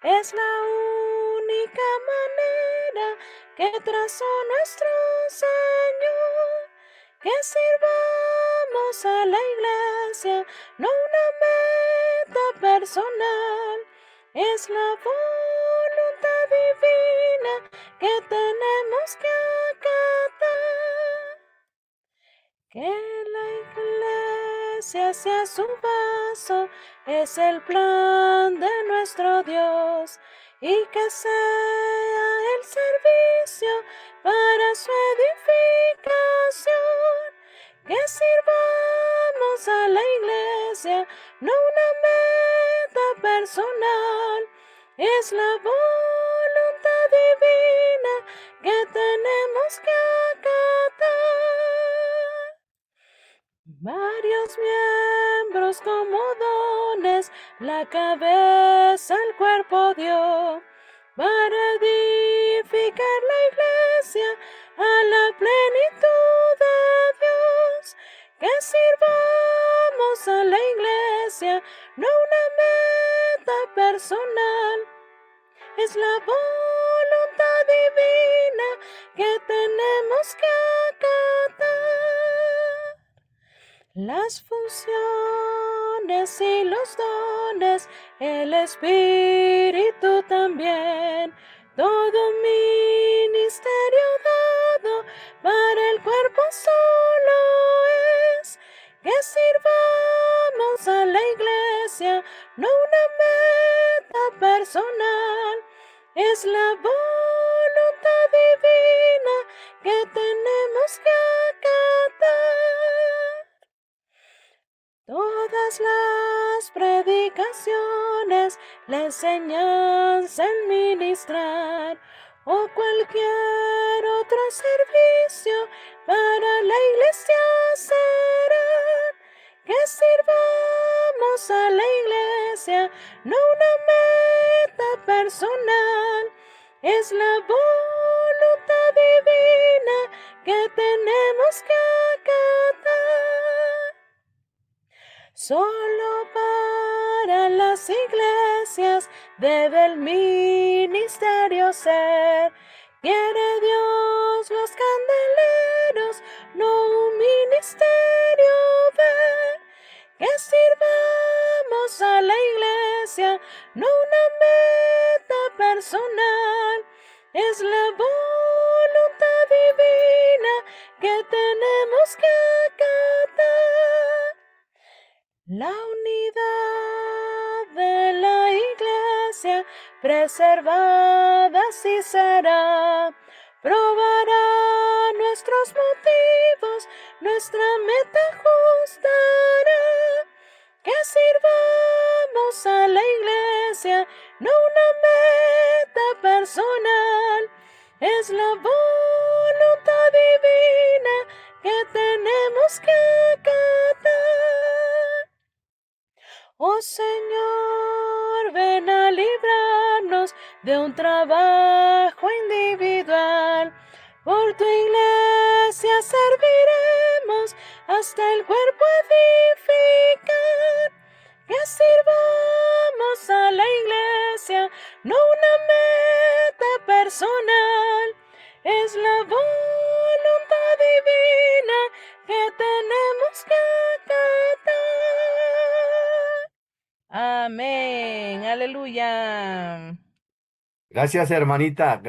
Es la única manera que trazó nuestro Señor, que sirvamos a la iglesia, no una meta personal. Es la voluntad divina que tenemos que acatar. Que la iglesia sea su vaso, es el plan de nuestro Dios, y que sea el servicio para su edificación. Que sirvamos a la iglesia, no una meta personal, es la voluntad divina que tenemos que acatar. Varios miembros como dones, la cabeza al cuerpo dio, para edificar la iglesia a la plenitud de Dios. Que sirvamos a la iglesia, no una meta personal, es la voluntad divina que tenemos que acatar. Las funciones y los dones, el Espíritu también, todo ministerio dado para el cuerpo solo es. Que sirvamos a la iglesia, no una meta personal, es la voluntad divina que tenemos que acatar. Todas las predicaciones, la enseñanza, el ministrar o cualquier otro servicio para la iglesia será. Que sirvamos a la iglesia, no una meta personal, es la voluntad divina que tenemos que acatar. Solo para las iglesias debe el ministerio ser. Quiere Dios los candeleros, no un ministerio ver. Que sirvamos a la iglesia, no una meta personal, es la voluntad divina que tenemos que acatar. La unidad de la iglesia preservada así será. Probará nuestros motivos, nuestra meta ajustará. Que sirvamos a la iglesia, no una meta personal, es la voluntad divina que tenemos que acatar. Oh Señor, ven a librarnos de un trabajo individual. Por tu iglesia serviremos hasta el cuerpo edificar. Que sirvamos a la iglesia, no una meta personal, es la voluntad divina que tenemos que acatar. Amén, aleluya. Gracias hermanita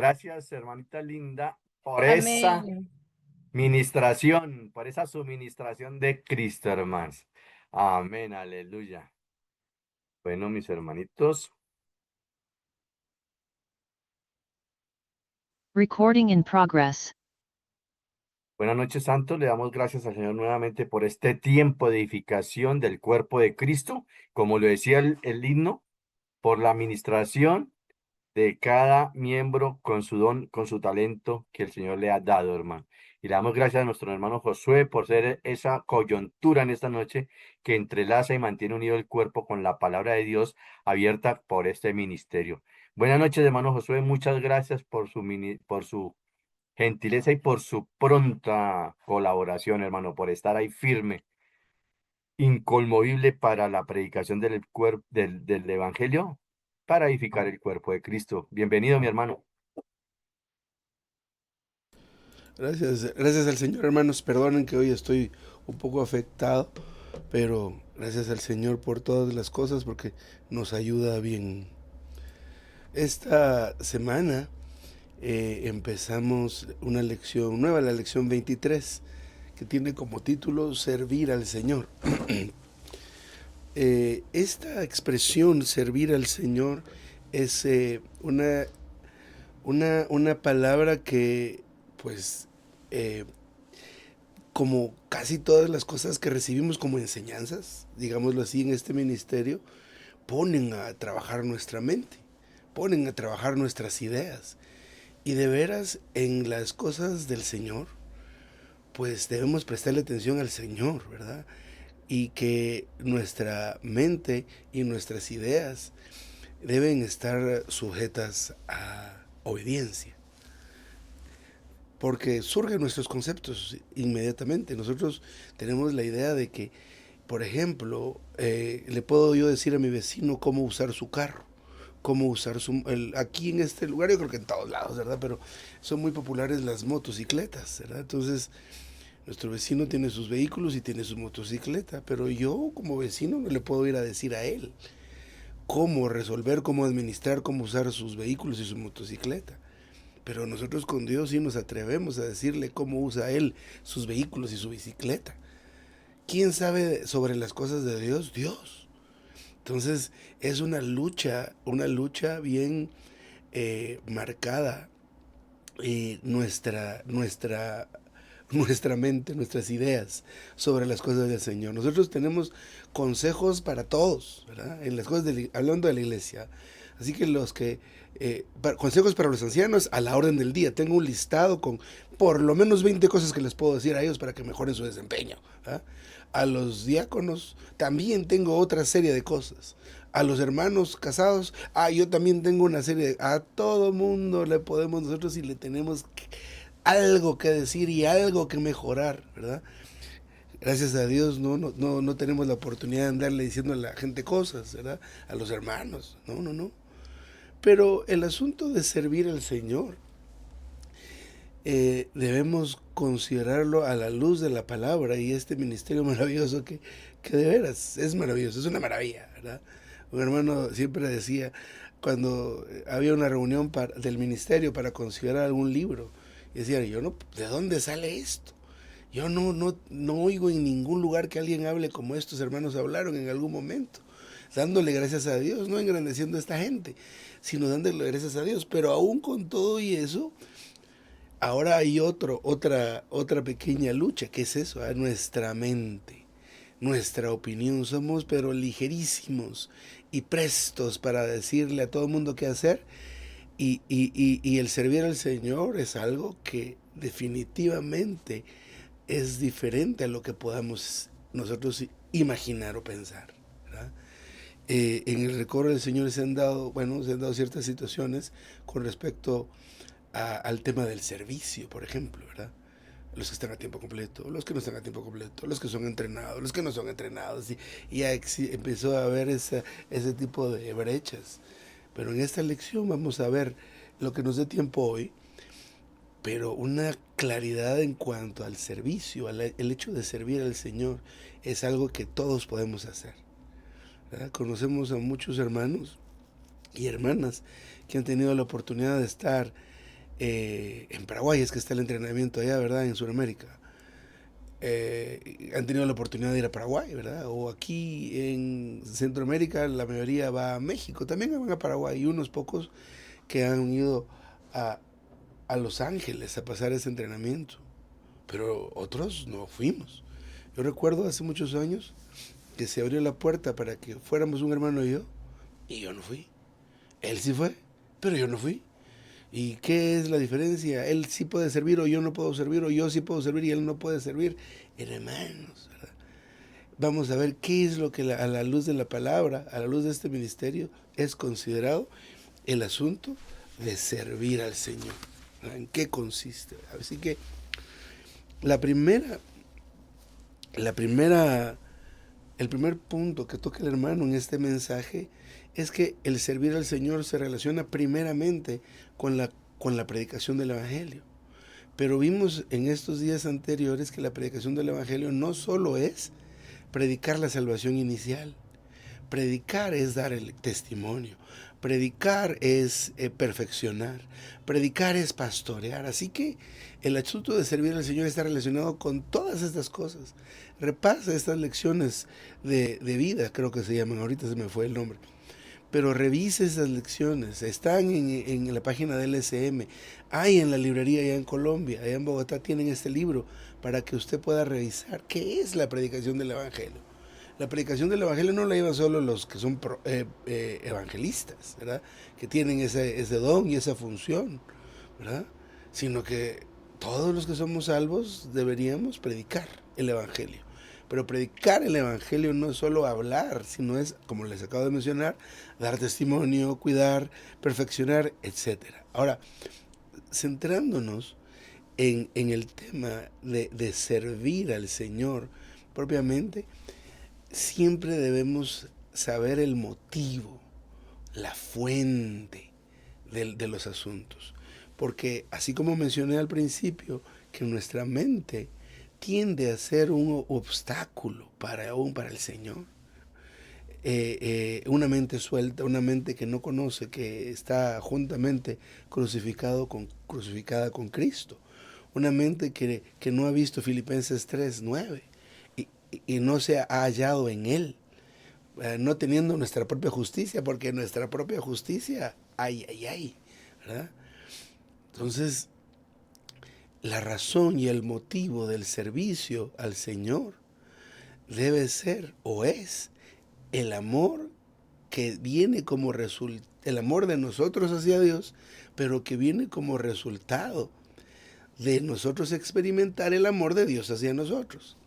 linda, por esa Amén. ministración, por esa suministración de Cristo, hermanos. Amén, aleluya. Bueno, mis hermanitos, Recording in progress. buenas noches, santos. Le damos gracias al Señor nuevamente por este tiempo de edificación del cuerpo de Cristo, como lo decía el himno, por la administración de cada miembro con su don, con su talento que el Señor le ha dado, hermano. Y le damos gracias a nuestro hermano Josué por ser esa coyuntura en esta noche que entrelaza y mantiene unido el cuerpo con la palabra de Dios abierta por este ministerio. Buenas noches, hermano Josué. Muchas gracias por su gentileza y por su pronta colaboración, hermano, por estar ahí firme, inconmovible para la predicación del Evangelio, para edificar el cuerpo de Cristo. Bienvenido, mi hermano. Gracias al Señor, hermanos. Perdonen que hoy estoy un poco afectado, pero gracias al Señor por todas las cosas porque nos ayuda bien. Esta semana empezamos una lección nueva, la lección 23, que tiene como título Servir al Señor. Esta expresión, servir al Señor, es una palabra que, pues, como casi todas las cosas que recibimos como enseñanzas, digámoslo así, en este ministerio, ponen a trabajar nuestra mente, ponen a trabajar nuestras ideas. Y de veras, en las cosas del Señor, pues debemos prestarle atención al Señor, ¿verdad? Y que nuestra mente y nuestras ideas deben estar sujetas a obediencia. Porque surgen nuestros conceptos inmediatamente. Nosotros tenemos la idea de que, por ejemplo, le puedo yo decir a mi vecino cómo usar su carro, cómo usar aquí en este lugar, yo creo que en todos lados, ¿verdad? Pero son muy populares las motocicletas, ¿verdad? Entonces, nuestro vecino tiene sus vehículos y tiene su motocicleta, pero yo como vecino no le puedo ir a decir a él cómo resolver, cómo administrar, cómo usar sus vehículos y su motocicleta. Pero nosotros con Dios sí nos atrevemos a decirle cómo usa Él sus vehículos y su bicicleta. ¿Quién sabe sobre las cosas de Dios? Dios. Entonces es una lucha bien marcada. Nuestra mente, nuestras ideas sobre las cosas del Señor. Nosotros tenemos consejos para todos, ¿verdad? En las cosas hablando de la iglesia. Así que consejos para los ancianos a la orden del día. Tengo un listado con por lo menos 20 cosas que les puedo decir a ellos para que mejoren su desempeño, ¿verdad? A los diáconos también tengo otra serie de cosas. A los hermanos casados, yo también tengo una serie a todo mundo le podemos nosotros y le tenemos algo que decir y algo que mejorar, ¿verdad? Gracias a Dios no tenemos la oportunidad de andarle diciendo a la gente cosas, ¿verdad? A los hermanos, no. Pero el asunto de servir al Señor debemos considerarlo a la luz de la palabra y este ministerio maravilloso que de veras es maravilloso, es una maravilla, ¿verdad? Un hermano siempre decía, cuando había una reunión del ministerio para considerar algún libro, y decían, ¿de dónde sale esto? Yo no oigo en ningún lugar que alguien hable como estos hermanos hablaron en algún momento, dándole gracias a Dios, no engrandeciendo a esta gente, sino dándole gracias a Dios. Pero aún con todo y eso, ahora hay otra pequeña lucha, que es eso, nuestra mente, nuestra opinión. Somos pero ligerísimos y prestos para decirle a todo el mundo qué hacer. Y el servir al Señor es algo que definitivamente es diferente a lo que podamos nosotros imaginar o pensar, ¿verdad? En el recorrido del Señor se han dado ciertas situaciones con respecto al tema del servicio, por ejemplo, ¿verdad? Los que están a tiempo completo, los que no están a tiempo completo, los que son entrenados, los que no son entrenados, y ya empezó a haber ese tipo de brechas. Pero en esta lección vamos a ver lo que nos dé tiempo hoy, pero una claridad en cuanto al servicio, el hecho de servir al Señor es algo que todos podemos hacer, ¿verdad? Conocemos a muchos hermanos y hermanas que han tenido la oportunidad de estar en Paraguay, es que está el entrenamiento allá, ¿verdad? En Sudamérica. Han tenido la oportunidad de ir a Paraguay, ¿verdad? O aquí en Centroamérica la mayoría va a México, también van a Paraguay, y unos pocos que han ido a Los Ángeles a pasar ese entrenamiento, pero otros no fuimos. Yo recuerdo hace muchos años que se abrió la puerta para que fuéramos un hermano y yo no fui. Él sí fue, pero yo no fui. ¿Y qué es la diferencia? Él sí puede servir o yo no puedo servir, o yo sí puedo servir y él no puede servir. Hermanos, ¿verdad? Vamos a ver qué es lo que a la luz de la palabra, a la luz de este ministerio, es considerado el asunto de servir al Señor. ¿En qué consiste? Así que el primer punto que toca el hermano en este mensaje es que el servir al Señor se relaciona primeramente con la predicación del Evangelio. Pero vimos en estos días anteriores que la predicación del Evangelio no solo es predicar la salvación inicial. Predicar es dar el testimonio. Predicar es perfeccionar. Predicar es pastorear. Así que el asunto de servir al Señor está relacionado con todas estas cosas. Repasa estas lecciones de vida, creo que se llaman. Ahorita se me fue el nombre. Pero revise esas lecciones. Están en la página del LSM. Hay en la librería allá en Colombia. Allá en Bogotá tienen este libro para que usted pueda revisar qué es la predicación del Evangelio. La predicación del Evangelio no la llevan solo los que son evangelistas, ¿verdad? Que tienen ese don y esa función, ¿verdad? Sino que todos los que somos salvos deberíamos predicar el Evangelio. Pero predicar el Evangelio no es solo hablar, sino es, como les acabo de mencionar, dar testimonio, cuidar, perfeccionar, etc. Ahora, centrándonos en el tema de servir al Señor propiamente, siempre debemos saber el motivo, la fuente de los asuntos. Porque así como mencioné al principio, que nuestra mente tiende a ser un obstáculo para el Señor. Una mente suelta, una mente que no conoce, que está juntamente crucificada con Cristo. Una mente que no ha visto Filipenses 3:9 y no se ha hallado en Él, no teniendo nuestra propia justicia, porque nuestra propia justicia, ¿verdad? Entonces, la razón y el motivo del servicio al Señor debe ser o es el amor que viene como resultado, el amor de nosotros hacia Dios, pero que viene como resultado de nosotros experimentar el amor de Dios hacia nosotros.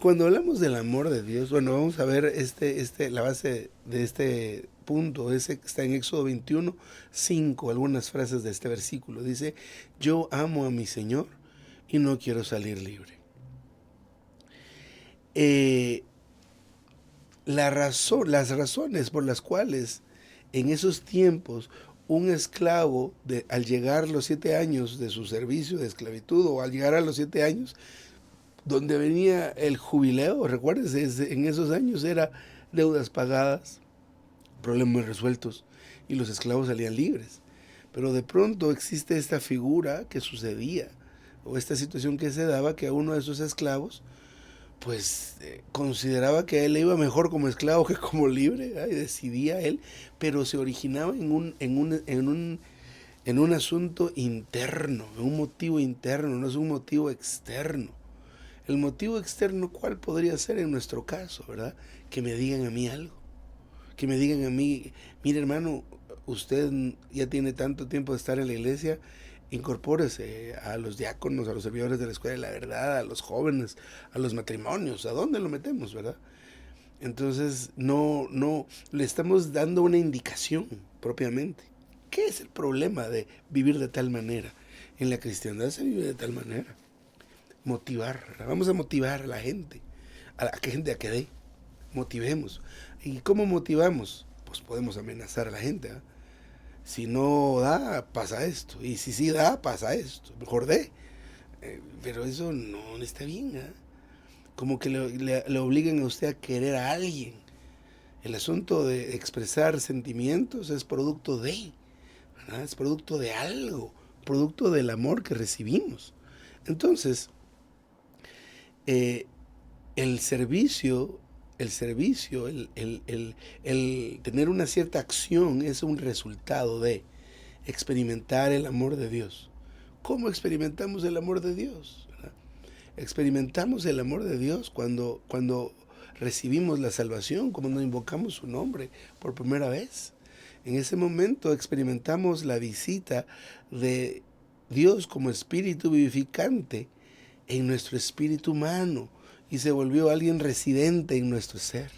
Cuando hablamos del amor de Dios, bueno, vamos a ver la base de este punto, está en Éxodo 21:5, algunas frases de este versículo. Dice, yo amo a mi Señor y no quiero salir libre. Las razones por las cuales en esos tiempos un esclavo, al llegar a los 7 años de su servicio de esclavitud, o al llegar a los 7 años, donde venía el jubileo, recuérdense, en esos años era deudas pagadas, problemas resueltos, y los esclavos salían libres. Pero de pronto existe esta figura que sucedía, o esta situación que se daba, que a uno de esos esclavos, pues consideraba que a él le iba mejor como esclavo que como libre, y decidía él, pero se originaba en un asunto interno, en un motivo interno, no es un motivo externo. El motivo externo, ¿cuál podría ser en nuestro caso, verdad? Que me digan a mí algo. Que me digan a mí, mire hermano, usted ya tiene tanto tiempo de estar en la iglesia, incorpórese a los diáconos, a los servidores de la escuela de la verdad, a los jóvenes, a los matrimonios, ¿a dónde lo metemos, verdad? Entonces, no le estamos dando una indicación propiamente. ¿Qué es el problema de vivir de tal manera? En la cristiandad se vive de tal manera. Motivar, vamos a motivar a la gente, a que dé, motivemos. ¿Y cómo motivamos? Pues podemos amenazar a la gente, ¿eh? Si no da, pasa esto, y si sí da, pasa esto, mejor dé. Pero eso no está bien, ¿eh? Como que le obligan a usted a querer a alguien. El asunto de expresar sentimientos es producto de, ¿verdad? Es producto de algo, producto del amor que recibimos. Entonces, el servicio, el tener una cierta acción es un resultado de experimentar el amor de Dios. ¿Cómo experimentamos el amor de Dios? ¿Verdad? Experimentamos el amor de Dios cuando recibimos la salvación, cuando invocamos su nombre por primera vez. En ese momento experimentamos la visita de Dios como espíritu vivificante en nuestro espíritu humano y se volvió alguien residente en nuestro ser.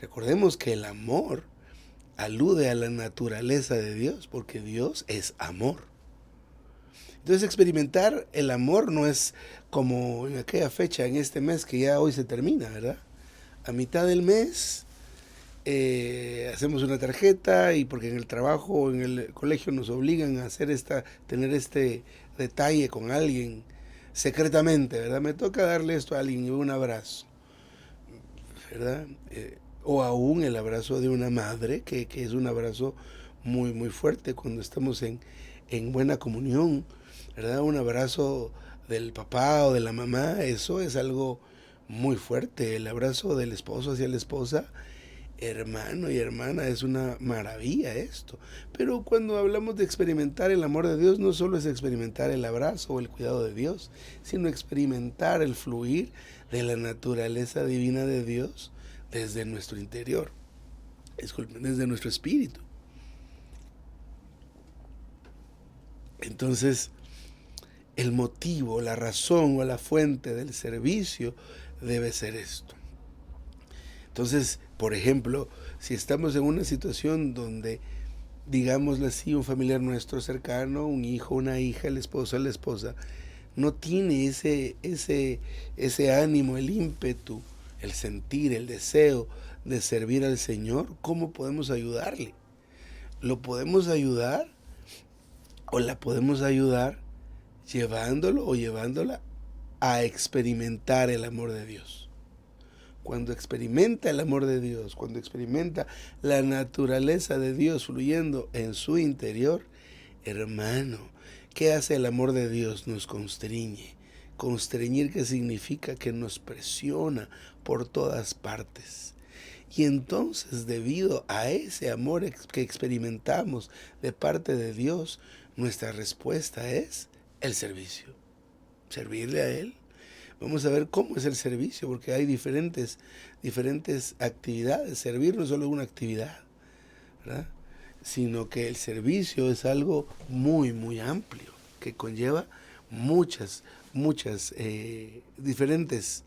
Recordemos que el amor alude a la naturaleza de Dios, porque Dios es amor. Entonces experimentar el amor no es como en aquella fecha, en este mes que ya hoy se termina, ¿verdad? A mitad del mes hacemos una tarjeta y porque en el trabajo o en el colegio nos obligan a hacer tener este detalle con alguien secretamente, ¿verdad? Me toca darle esto a alguien y un abrazo, ¿verdad? O aún el abrazo de una madre, que es un abrazo muy, muy fuerte cuando estamos en buena comunión, ¿verdad? Un abrazo del papá o de la mamá, eso es algo muy fuerte. El abrazo del esposo hacia la esposa, hermano y hermana, es una maravilla esto. Pero cuando hablamos de experimentar el amor de Dios, no solo es experimentar el abrazo o el cuidado de Dios, sino experimentar el fluir de la naturaleza divina de Dios desde nuestro interior, desde nuestro espíritu. Entonces, el motivo, la razón o la fuente del servicio debe ser esto. Entonces, por ejemplo, si estamos en una situación donde, digámoslo así, un familiar nuestro cercano, un hijo, una hija, el esposo, la esposa, no tiene ese ánimo, el ímpetu, el sentir, el deseo de servir al Señor, ¿cómo podemos ayudarle? ¿Lo podemos ayudar o la podemos ayudar llevándolo o llevándola a experimentar el amor de Dios? Cuando experimenta el amor de Dios, cuando experimenta la naturaleza de Dios fluyendo en su interior, hermano, ¿qué hace el amor de Dios? Nos constriñe. Constreñir, ¿qué significa? Que nos presiona por todas partes. Y entonces, debido a ese amor que experimentamos de parte de Dios, nuestra respuesta es el servicio. Servirle a Él. Vamos a ver cómo es el servicio, porque hay diferentes actividades. Servir no es solo una actividad, ¿verdad? Sino que el servicio es algo muy, muy amplio, que conlleva muchas diferentes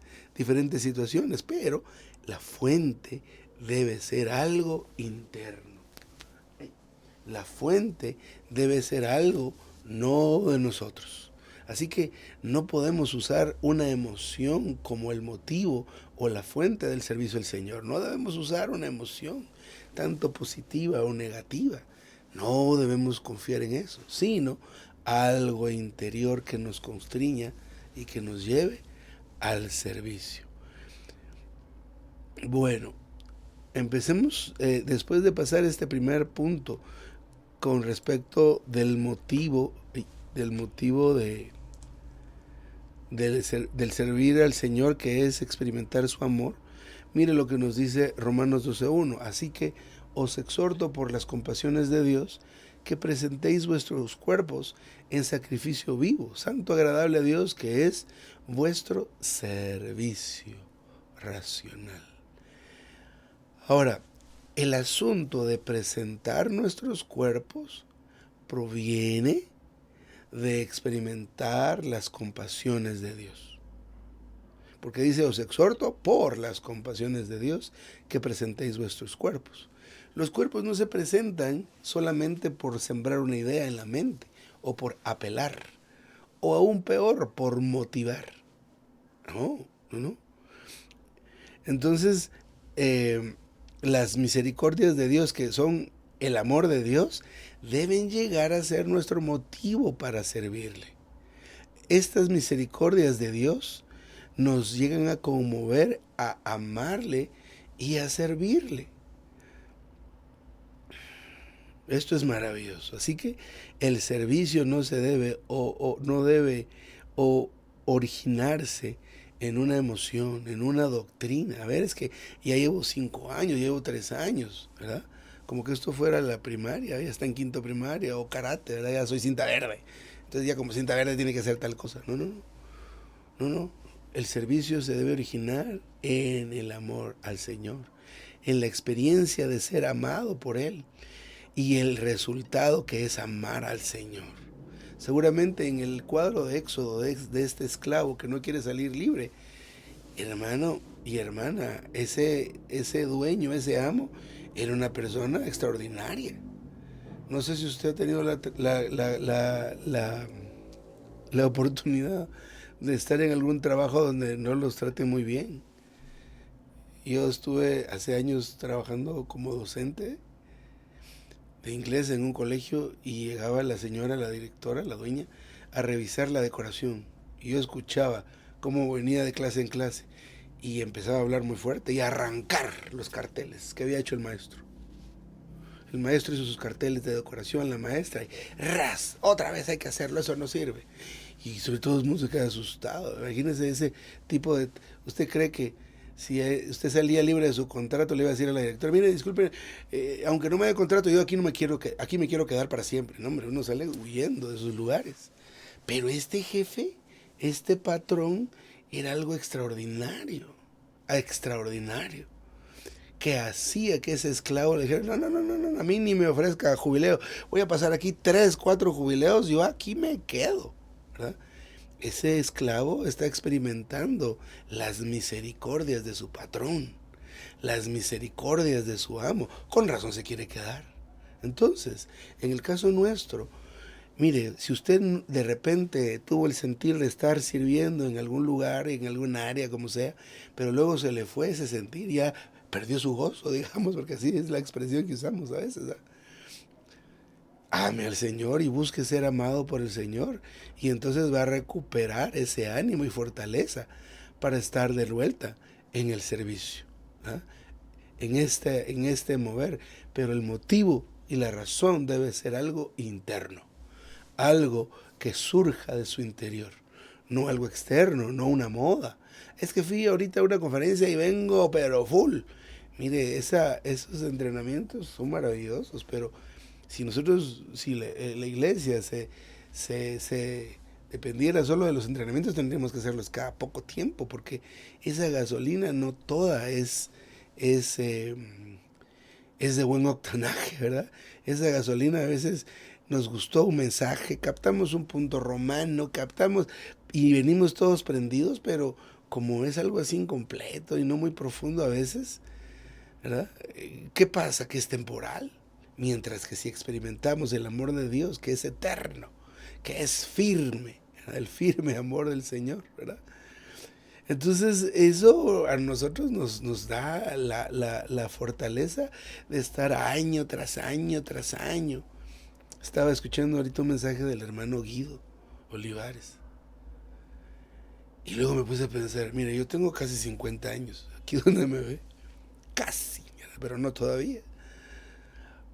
situaciones, pero la fuente debe ser algo interno. La fuente debe ser algo no de nosotros. Así que no podemos usar una emoción como el motivo o la fuente del servicio al Señor. No debemos usar una emoción, tanto positiva o negativa. No debemos confiar en eso, sino algo interior que nos constriña y que nos lleve al servicio. Bueno, empecemos después de pasar este primer punto con respecto del motivo del servir al Señor, que es experimentar su amor. Mire lo que nos dice Romanos 12:1. Así que os exhorto por las compasiones de Dios que presentéis vuestros cuerpos en sacrificio vivo, santo, agradable a Dios, que es vuestro servicio racional. Ahora, el asunto de presentar nuestros cuerpos proviene de experimentar las compasiones de Dios. Porque dice, os exhorto por las compasiones de Dios que presentéis vuestros cuerpos. Los cuerpos no se presentan solamente por sembrar una idea en la mente o por apelar, o aún peor, por motivar. No. Entonces, las misericordias de Dios, que son el amor de Dios, deben llegar a ser nuestro motivo para servirle. Estas misericordias de Dios nos llegan a conmover, a amarle y a servirle. Esto es maravilloso. Así que el servicio no se debe no debe originarse en una emoción, en una doctrina. A ver, es que ya llevo 5 años, llevo 3 años, ¿verdad? Como que esto fuera la primaria, ya está en quinto primaria, o karate, ¿verdad? Ya soy cinta verde. Entonces ya como cinta verde tiene que hacer tal cosa. No. El servicio se debe originar en el amor al Señor, en la experiencia de ser amado por Él y el resultado que es amar al Señor. Seguramente en el cuadro de Éxodo de este esclavo que no quiere salir libre, hermano y hermana, ese dueño, ese amo, era una persona extraordinaria. No sé si usted ha tenido la oportunidad de estar en algún trabajo donde no los traten muy bien. Yo estuve hace años trabajando como docente de inglés en un colegio y llegaba la señora, la directora, la dueña, a revisar la decoración. Y yo escuchaba cómo venía de clase en clase y empezaba a hablar muy fuerte y a arrancar los carteles que había hecho el maestro. El maestro hizo sus carteles de decoración, la maestra, y ¡ras! Otra vez hay que hacerlo, eso no sirve. Y sobre todo el mundo se queda asustado. Imagínese ese tipo de... ¿Usted cree que si usted salía libre de su contrato le iba a decir a la directora, mire, disculpe, aunque no me dé contrato, yo aquí no me quiero aquí me quiero quedar para siempre? No, hombre, uno sale huyendo de esos lugares. Pero este jefe, este patrón, era algo extraordinario, extraordinario, que hacía que ese esclavo le dijera, no, a mí ni me ofrezca jubileo, voy a pasar aquí 3, 4 jubileos, yo aquí me quedo, ¿verdad? Ese esclavo está experimentando las misericordias de su patrón, las misericordias de su amo, con razón se quiere quedar. Entonces, en el caso nuestro, mire, si usted de repente tuvo el sentir de estar sirviendo en algún lugar, en algún área, como sea, pero luego se le fue ese sentir, ya perdió su gozo, digamos, porque así es la expresión que usamos a veces, ¿verdad? Ame al Señor y busque ser amado por el Señor, y entonces va a recuperar ese ánimo y fortaleza para estar de vuelta en el servicio, ¿ah? en este mover, pero el motivo y la razón debe ser algo interno, algo que surja de su interior, no algo externo, no una moda. Es que fui ahorita a una conferencia y vengo pero full. Mire, esos entrenamientos son maravillosos, pero si nosotros, si la iglesia se dependiera solo de los entrenamientos, tendríamos que hacerlos cada poco tiempo, porque esa gasolina no toda es de buen octanaje, ¿verdad? Esa gasolina a veces nos gustó un mensaje, captamos un punto romano, captamos y venimos todos prendidos, pero como es algo así incompleto y no muy profundo a veces, ¿verdad? ¿Qué pasa? Que es temporal, mientras que si experimentamos el amor de Dios, que es eterno, que es firme, ¿verdad? El firme amor del Señor, ¿verdad? Entonces eso a nosotros nos da la fortaleza de estar año tras año tras año. Estaba escuchando ahorita un mensaje del hermano Guido Olivares. Y luego me puse a pensar, mire, yo tengo casi 50 años, aquí donde me ve, casi, pero no todavía.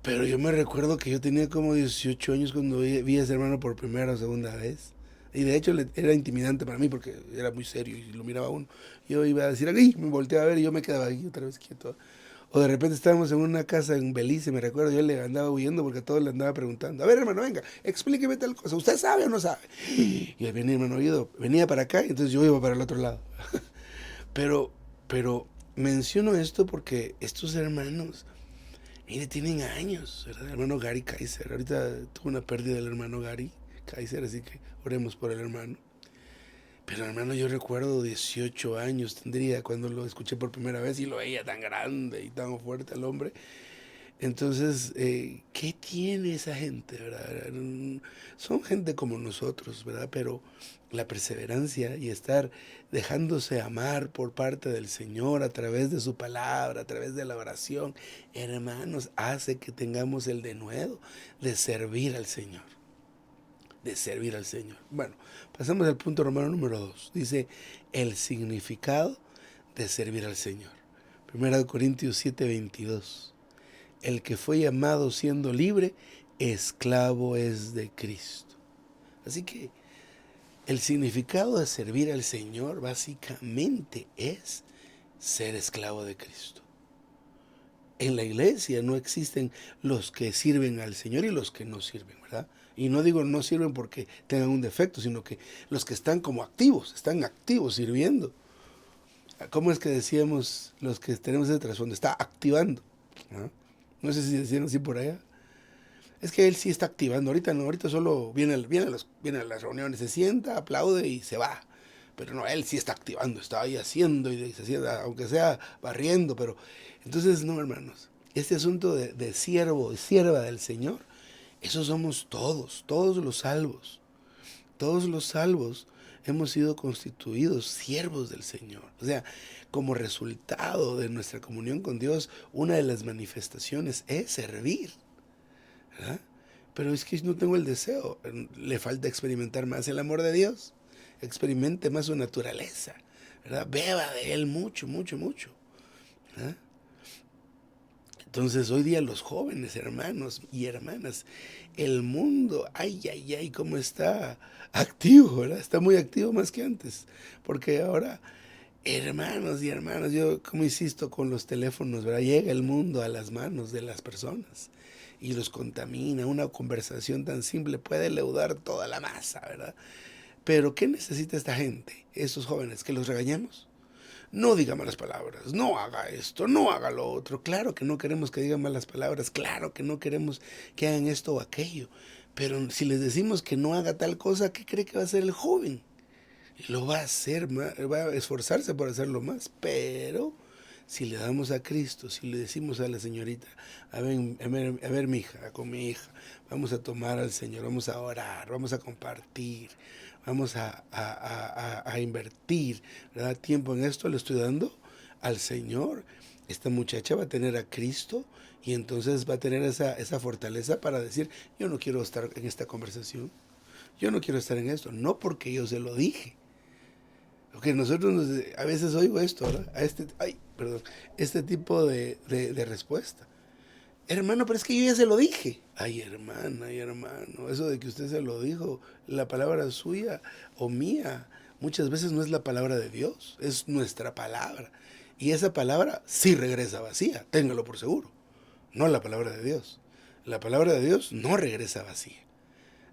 Pero yo me recuerdo que yo tenía como 18 años cuando vi a ese hermano por primera o segunda vez. Y de hecho era intimidante para mí porque era muy serio y lo miraba uno. Yo iba a decir, ¡ay! Me volteaba a ver y yo me quedaba ahí otra vez quieto. O de repente estábamos en una casa en Belice, me recuerdo, yo le andaba huyendo porque a todos le andaba preguntando, a ver hermano, venga, explíqueme tal cosa, ¿usted sabe o no sabe? Y ahí venía hermano Guido, venía para acá y entonces yo iba para el otro lado. Pero menciono esto porque estos hermanos, mire, tienen años, ¿verdad? El hermano Gary Kaiser, ahorita tuvo una pérdida del hermano Gary Kaiser, así que oremos por el hermano. Pero hermano, yo recuerdo 18 años tendría cuando lo escuché por primera vez y lo veía tan grande y tan fuerte al hombre. Entonces, ¿qué tiene esa gente, verdad? Son gente como nosotros, ¿verdad? Pero la perseverancia y estar dejándose amar por parte del Señor a través de su palabra, a través de la oración, hermanos, hace que tengamos el denuedo de servir al Señor. De servir al Señor. Bueno, pasamos al punto romano número 2. Dice, el significado de servir al Señor. 1 Corintios 7:22. El que fue llamado siendo libre, esclavo es de Cristo. Así que el significado de servir al Señor básicamente es ser esclavo de Cristo. En la iglesia no existen los que sirven al Señor y los que no sirven, ¿verdad? Y no digo no sirven porque tengan un defecto, sino que los que están como activos, están activos sirviendo. ¿Cómo es que decíamos los que tenemos ese trasfondo? Está activando, ¿no? No sé si decían así por allá. Es que él sí está activando. Ahorita no, ahorita solo viene a las reuniones, se sienta, aplaude y se va. Pero no, él sí está activando, está ahí haciendo y se sienta, aunque sea barriendo. Pero entonces, no, hermanos, este asunto de siervo y sierva del Señor, esos somos todos los salvos. Todos los salvos hemos sido constituidos siervos del Señor. O sea, como resultado de nuestra comunión con Dios, una de las manifestaciones es servir, ¿verdad? Pero es que no tengo el deseo, le falta experimentar más el amor de Dios, experimente más su naturaleza, ¿verdad? Beba de Él mucho, mucho, mucho, ¿verdad? Entonces hoy día los jóvenes hermanos y hermanas, el mundo, ay, ay, ay, cómo está activo, ¿verdad? Está muy activo más que antes, porque ahora, hermanos y hermanas, yo como insisto con los teléfonos, ¿verdad? Llega el mundo a las manos de las personas y los contamina. Una conversación tan simple puede leudar toda la masa, ¿verdad? Pero ¿qué necesita esta gente, esos jóvenes? ¿Que los regañemos? No diga malas palabras, no haga esto, no haga lo otro. Claro que no queremos que digan malas palabras, claro que no queremos que hagan esto o aquello. Pero si les decimos que no haga tal cosa, ¿qué cree que va a hacer el joven? Lo va a hacer, va a esforzarse por hacerlo más. Pero si le damos a Cristo, si le decimos a la señorita, a ver mi hija, con mi hija, vamos a tomar al Señor, vamos a orar, vamos a compartir, vamos a invertir, ¿verdad? Tiempo en esto, le estoy dando al Señor. Esta muchacha va a tener a Cristo y entonces va a tener esa fortaleza para decir, yo no quiero estar en esta conversación, yo no quiero estar en esto, no porque yo se lo dije. Porque nosotros a veces oigo esto, ¿verdad? Este tipo de respuesta. Hermano, pero es que yo ya se lo dije. Ay, hermana, ay, hermano, eso de que usted se lo dijo, la palabra suya o mía, muchas veces no es la palabra de Dios, es nuestra palabra. Y esa palabra sí regresa vacía, téngalo por seguro. No la palabra de Dios. La palabra de Dios no regresa vacía.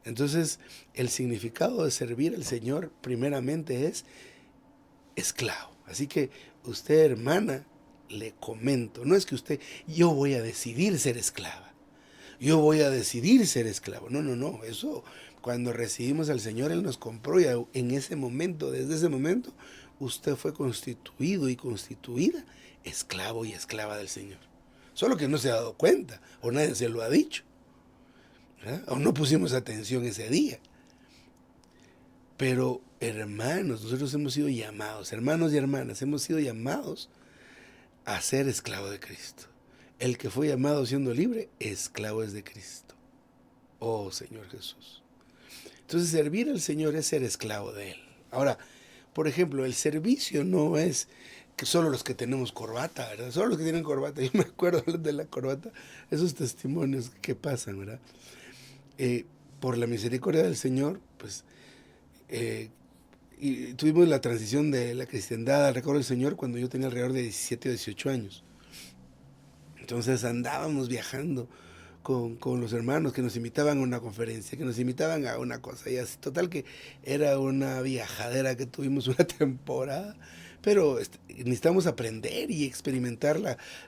Entonces, el significado de servir al Señor primeramente es esclavo. Así que usted, hermana, le comento, no es que yo voy a decidir ser esclava, yo voy a decidir ser esclavo. No, no, no, eso cuando recibimos al Señor, Él nos compró y en ese momento, desde ese momento, usted fue constituido y constituida esclavo y esclava del Señor. Solo que no se ha dado cuenta, o nadie se lo ha dicho, ¿verdad? O no pusimos atención ese día. Pero hermanos, nosotros hemos sido llamados, hermanos y hermanas, hemos sido llamados a ser esclavo de Cristo. El que fue llamado siendo libre, esclavo es de Cristo. Oh Señor Jesús. Entonces servir al Señor es ser esclavo de Él. Ahora, por ejemplo, el servicio no es que solo los que tenemos corbata, ¿verdad? Solo los que tienen corbata. Yo me acuerdo de la corbata, esos testimonios que pasan, ¿verdad? Por la misericordia del Señor, pues y tuvimos la transición de la cristiandad al recuerdo del Señor cuando yo tenía alrededor de 17 o 18 años. Entonces andábamos viajando con los hermanos que nos invitaban a una conferencia, que nos invitaban a una cosa, y así, total que era una viajadera que tuvimos una temporada, pero necesitamos aprender y experimentar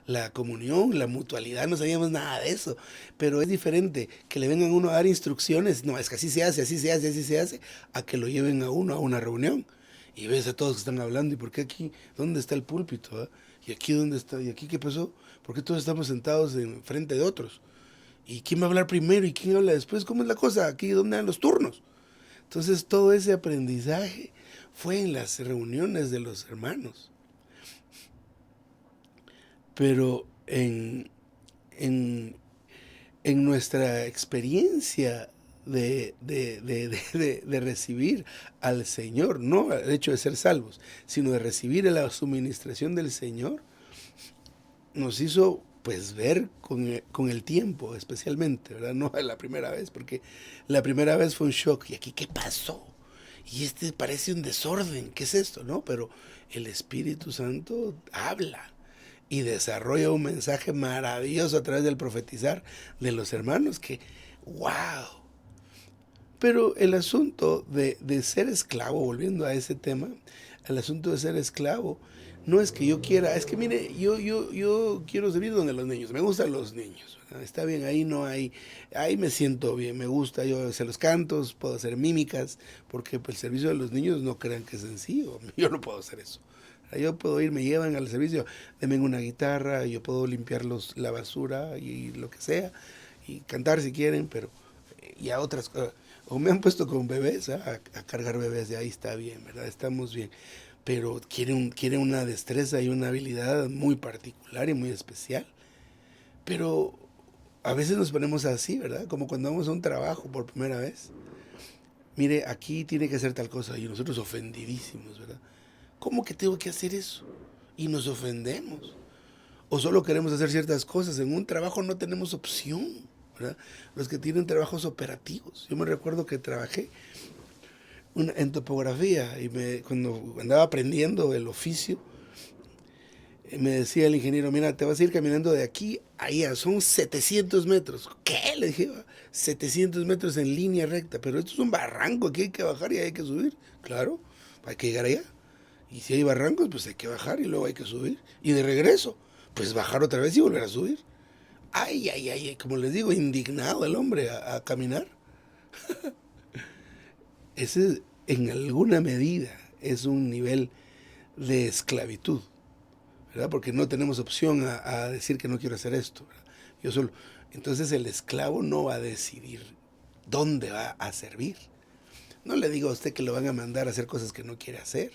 la comunión, la mutualidad, no sabíamos nada de eso, pero es diferente que le vengan a uno a dar instrucciones, no, es que así se hace, así se hace, así se hace, a que lo lleven a uno a una reunión, y ves a todos que están hablando, ¿y por qué aquí? ¿Dónde está el púlpito? ¿Eh? ¿Y aquí dónde está? ¿Y aquí qué pasó? ¿Por qué todos estamos sentados en frente de otros? ¿Y quién va a hablar primero y quién habla después? ¿Cómo es la cosa? ¿Aquí dónde dan los turnos? Entonces todo ese aprendizaje fue en las reuniones de los hermanos. Pero en nuestra experiencia de recibir al Señor, no el hecho de ser salvos, sino de recibir la suministración del Señor, nos hizo pues ver con el tiempo especialmente, ¿verdad? No la primera vez, porque la primera vez fue un shock. ¿Y aquí qué pasó? Y parece un desorden. ¿Qué es esto? ¿No? Pero el Espíritu Santo habla y desarrolla un mensaje maravilloso a través del profetizar de los hermanos que, ¡wow! Pero el asunto de ser esclavo, volviendo a ese tema, el asunto de ser esclavo, no es que yo quiera, es que mire, yo quiero servir donde los niños, me gustan los niños, ¿verdad? Está bien, ahí me siento bien, me gusta, yo sé los cantos, puedo hacer mímicas, porque pues, el servicio de los niños no crean que es sencillo, yo no puedo hacer eso. Yo puedo ir, me llevan al servicio, denme una guitarra, yo puedo limpiar la basura y lo que sea, y cantar si quieren, pero ya otras cosas. O me han puesto con bebés, a cargar bebés, de ahí está bien, ¿verdad? Estamos bien. Pero quiere una destreza y una habilidad muy particular y muy especial. Pero a veces nos ponemos así, ¿verdad? Como cuando vamos a un trabajo por primera vez. Mire, aquí tiene que hacer tal cosa y nosotros ofendidísimos, ¿verdad? ¿Cómo que tengo que hacer eso? Y nos ofendemos. O solo queremos hacer ciertas cosas. En un trabajo no tenemos opción, ¿verdad? Los que tienen trabajos operativos. Yo me recuerdo que trabajé en topografía y cuando andaba aprendiendo el oficio, me decía el ingeniero, mira, te vas a ir caminando de aquí a allá, son 700 metros. ¿Qué? Le dije, 700 metros en línea recta, pero esto es un barranco, aquí hay que bajar y hay que subir. Claro, hay que llegar allá. Y si hay barrancos, pues hay que bajar y luego hay que subir. Y de regreso, pues bajar otra vez y volver a subir. Ay, ay, ay, como les digo, indignado el hombre a caminar. Ese, en alguna medida, es un nivel de esclavitud, ¿verdad? Porque no tenemos opción a decir que no quiero hacer esto, ¿verdad? Yo solo. Entonces el esclavo no va a decidir dónde va a servir. No le digo a usted que lo van a mandar a hacer cosas que no quiere hacer,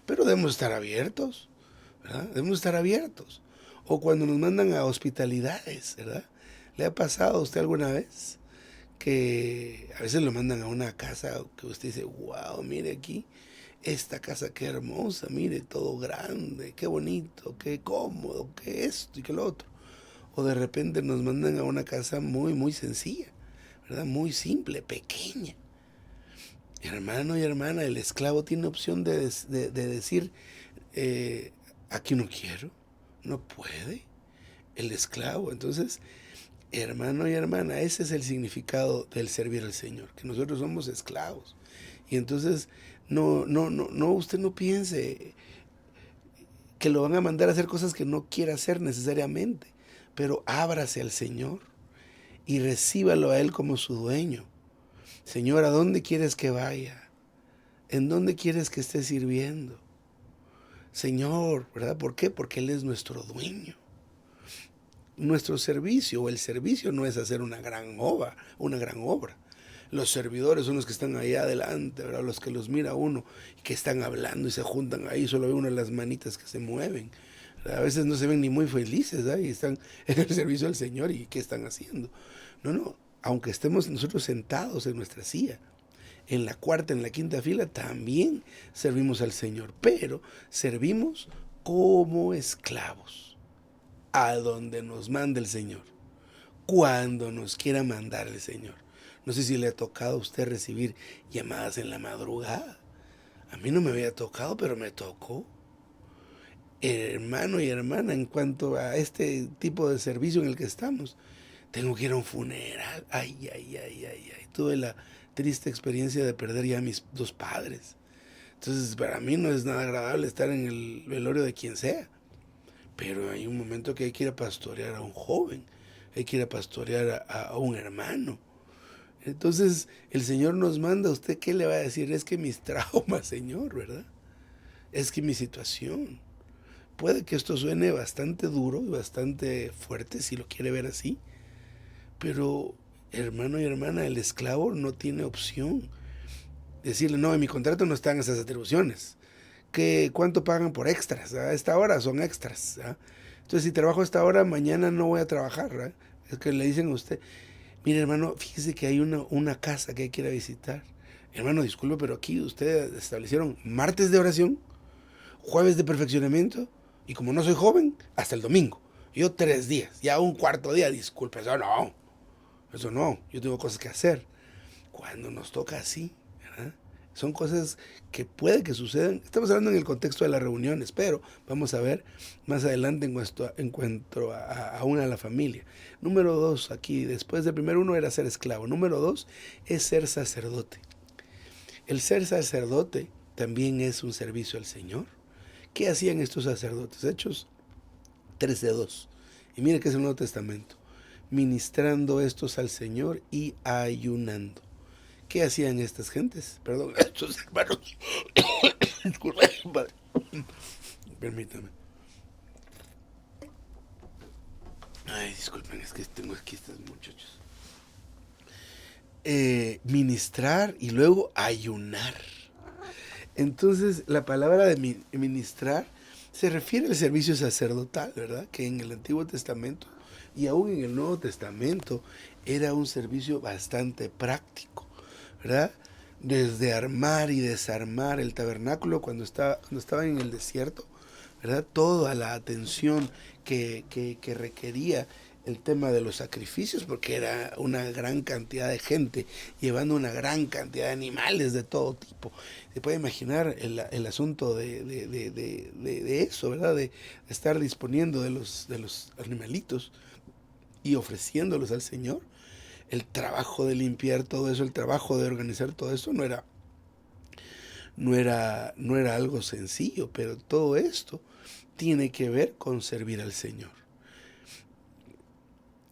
pero debemos estar abiertos, ¿verdad? Debemos estar abiertos. O cuando nos mandan a hospitalidades, ¿verdad? ¿Le ha pasado a usted alguna vez que a veces lo mandan a una casa que usted dice, wow, mire aquí, esta casa qué hermosa, mire, todo grande, qué bonito, qué cómodo, qué esto y qué lo otro? O de repente nos mandan a una casa muy, muy sencilla, ¿verdad? Muy simple, pequeña. Hermano y hermana, el esclavo tiene opción de decir, aquí no quiero, no puede, el esclavo. Entonces, hermano y hermana, ese es el significado del servir al Señor, que nosotros somos esclavos. Y entonces, no, usted no piense que lo van a mandar a hacer cosas que no quiera hacer necesariamente, pero ábrase al Señor y recíbalo a Él como su dueño. Señor, ¿a dónde quieres que vaya? ¿En dónde quieres que esté sirviendo? Señor, ¿verdad? ¿Por qué? Porque Él es nuestro dueño. Nuestro servicio o el servicio no es hacer una gran obra. Los servidores son los que están ahí adelante, ¿verdad? Los que los mira uno y que están hablando y se juntan ahí, solo ve uno las manitas que se mueven. A veces no se ven ni muy felices, ¿verdad? Y están en el servicio del Señor y ¿qué están haciendo? No, aunque estemos nosotros sentados en nuestra silla, en la cuarta, en la quinta fila, también servimos al Señor, pero servimos como esclavos, a donde nos manda el Señor, cuando nos quiera mandar el Señor. No sé si le ha tocado a usted recibir llamadas en la madrugada. A mí no me había tocado, pero me tocó. Hermano y hermana, en cuanto a este tipo de servicio en el que estamos, tengo que ir a un funeral. Ay. Tuve la triste experiencia de perder ya a mis dos padres. Entonces, para mí no es nada agradable estar en el velorio de quien sea. Pero hay un momento que hay que ir a pastorear a un joven, hay que ir a pastorear a un hermano. Entonces, el Señor nos manda, ¿usted qué le va a decir? Es que mis traumas, Señor, ¿verdad? Es que mi situación. Puede que esto suene bastante duro y bastante fuerte, si lo quiere ver así. Pero, hermano y hermana, el esclavo no tiene opción. Decirle, no, en mi contrato no están esas atribuciones. ¿Cuánto pagan por extras? A esta hora son extras. Entonces, si trabajo a esta hora, mañana no voy a trabajar. ¿Verdad? Es que le dicen a usted, mire hermano, fíjese que hay una casa que hay que ir a visitar. Hermano, disculpe, pero aquí ustedes establecieron martes de oración, jueves de perfeccionamiento, y como no soy joven, hasta el domingo. Yo 3 días, ya un cuarto día, disculpe, eso no, yo tengo cosas que hacer. Cuando nos toca así, ¿verdad? Son cosas que puede que sucedan. Estamos hablando en el contexto de las reuniones, pero vamos a ver más adelante en cuanto a una a la familia. Número 2, aquí, después del primero uno era ser esclavo. Número 2 es ser sacerdote. El ser sacerdote también es un servicio al Señor. ¿Qué hacían estos sacerdotes? Hechos 13:2. Y mire que es el Nuevo Testamento. Ministrando estos al Señor y ayunando. ¿Qué hacían estas gentes? Perdón, estos hermanos. Disculpe, padre. Permítame. Ay, disculpen, es que tengo aquí estos muchachos. ministrar y luego ayunar. Entonces, la palabra de ministrar se refiere al servicio sacerdotal, ¿verdad? Que en el Antiguo Testamento y aún en el Nuevo Testamento era un servicio bastante práctico, ¿verdad? Desde armar y desarmar el tabernáculo cuando estaba en el desierto, ¿verdad? Toda la atención que requería el tema de los sacrificios, porque era una gran cantidad de gente llevando una gran cantidad de animales de todo tipo. Se puede imaginar el asunto de eso, ¿verdad? De estar disponiendo de los animalitos y ofreciéndolos al Señor. El trabajo de limpiar todo eso, el trabajo de organizar todo eso no era algo sencillo, pero todo esto tiene que ver con servir al Señor.